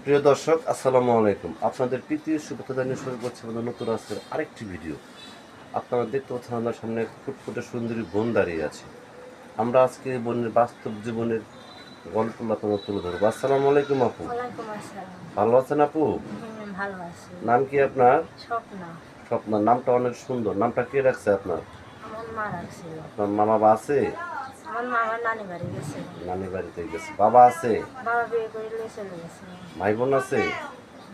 প্রিয় দর্শক, আসসালামু আলাইকুম। আপনাদের প্রীতির শুভেচ্ছা জানিয়ে শুরু করছি আমাদের নতুন আজকের আরেকটি ভিডিও। আপনারা দেখতে পাচ্ছেন আমার সামনে এক ফুটফুটে সুন্দরী বোন দাঁড়িয়ে আছে। আমরা আজকে বোনের বাস্তব জীবনের গল্পগুলো আপনাদের তুলে ধরবো। আসসালামু আলাইকুম আপু। ওয়ালাইকুম আসসালাম। ভালো আছেন আপু? ভালো আছি। নাম কি আপনার? স্বপ্না। স্বপ্না। নামটা অনেক সুন্দর। নামটা কে রাখছে আপনার? আমার মা রাখছিল। আপনার মা বাবা আছে? আমার মা আমার নানি বাড়ি গেছে। নানি বাড়িতে গেছে। বাবা আছে? বাবা বিয়ে করে নিয়ে চলে গেছে। ভাই বোন আছে?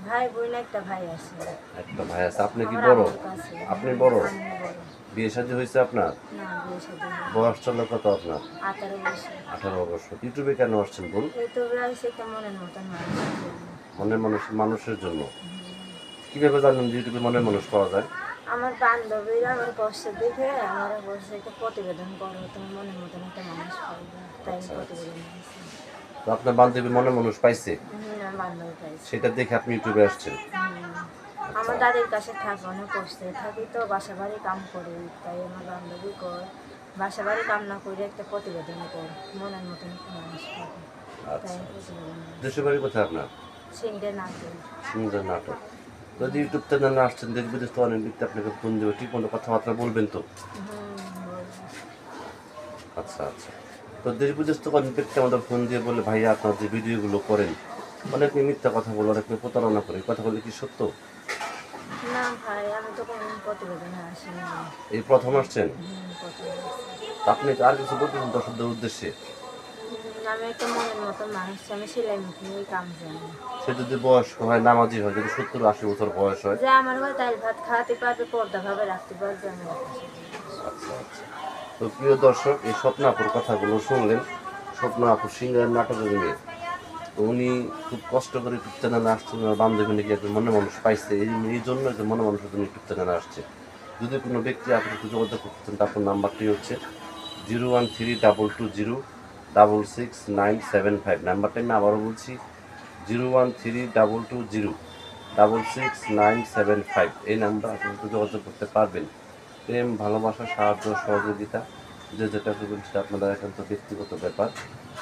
ভাই বোন একটা ভাই আছে। একটা ভাই আছে। আপনি কি আমার বড়? আম্মুর কাছে। আপনি বড়? আমি বড়। বিয়ে শাদী হয়েছে আপনার? না, বিয়ে শাদী হয়নি। বয়স চলে কত আপনার? 18 বছর। 18 বছর। ইউটিউবে কেন আসছেন বোন? ইউটিউবে আসছে একটা মনের মতন মানুষের জন্য। মনের মানুষের জন্য। কিভাবে জানেন যে ইউটিউবে মনের মানুষ পাওয়া যায়? আমার বান্ধবীরা আমার কষ্ট দেখে আমার বলছে একটা প্রতিবেদন করো, তুমি মনের মতন একটা মানুষ পাইবে, তাই আমি প্রতিবেদন দিয়েছি। তো আপনার বান্ধবী মনের মানুষ পাইছে, আমার বান্ধবী পাইছে। সেটা দেখে আপনি ইউটিউবে আসছেন? আমার দাদির কাছে থাকি, অনেক কষ্টে থাকি তো, বাসা বাড়ি কাম করি, তাই আমার বান্ধবী কর বাসা বাড়ি কাম না করে একটা প্রতিবেদন কর, মনের মতন একটা মানুষ পাবে, তাই আমি প্রতিবেদন দেশের বাড়ি কোথায় আপনার? সিংড়ে না করি। সুন্দর নাটক। যদি ইউটিউব চ্যানেলে আসছেন, দেশ বিদেশ তো অনেক ব্যক্তি আপনাকে ফোন দেবে, ঠিক মতো কথাবার্তা বলবেন তো? আচ্ছা আচ্ছা। তো দেশ বিদেশ তো অনেক ব্যক্তি আমাদের ফোন দিয়ে বলে, ভাইয়া আপনার যে ভিডিওগুলো করেন অনেকে মিথ্যা কথা বলে, অনেকে প্রতারণা করে, কথা বলে কি সত্য? না ভাই, আমি তো কোনো প্রতিবেদনে আসিনি। এই প্রথম আসছেন? প্রথম আসছি। আপনি আর কিছু বলতেছেন দর্শকদের উদ্দেশ্যে? আমি একটা মনের মতন মানুষ, আমি সেলাই মুখে কাম জানি। সে যদি বয়স্ক হয়, নামাজি হয়, যদি 70-80 বছর বয়স হয়? যে আমার ঘরে ডাল ভাত খাওয়াতে পারবে, পর্দা ভাবে রাখতে পারবে, আমি আচ্ছা আচ্ছা। তো প্রিয় দর্শক, এই স্বপ্না আপুর কথাগুলো শুনলেন। স্বপ্না আপু সিঙ্গার নাটকের মেয়ে। তো উনি খুব কষ্ট করে ইউটিউব চ্যানেলে আসছেন, ওনার বান্ধবী নাকি একজন মনে মানুষ পাইছে, এই জন্য একজন মনে মানুষের জন্য ইউটিউব চ্যানেলে আসছে। যদি কোনো ব্যক্তি আপনার সাথে যোগাযোগ করতে চান, তারপর নাম্বারটি হচ্ছে 01322066975। নাম্বারটা আমি আবারও বলছি, 01322066975। এই নাম্বার আপনার সাথে যোগাযোগ করতে পারবেন। প্রেম, ভালোবাসা, সাহায্য, সহযোগিতা যে যেটা করবেন সেটা আপনাদের একান্ত ব্যক্তিগত ব্যাপার।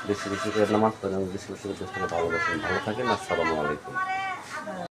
বেশি বেশি করে নামাজ পড়েন এবং বেশি বেশি করে দেশটাকে ভালোবাসেন। ভালো থাকেন। আসসালামু আলাইকুম।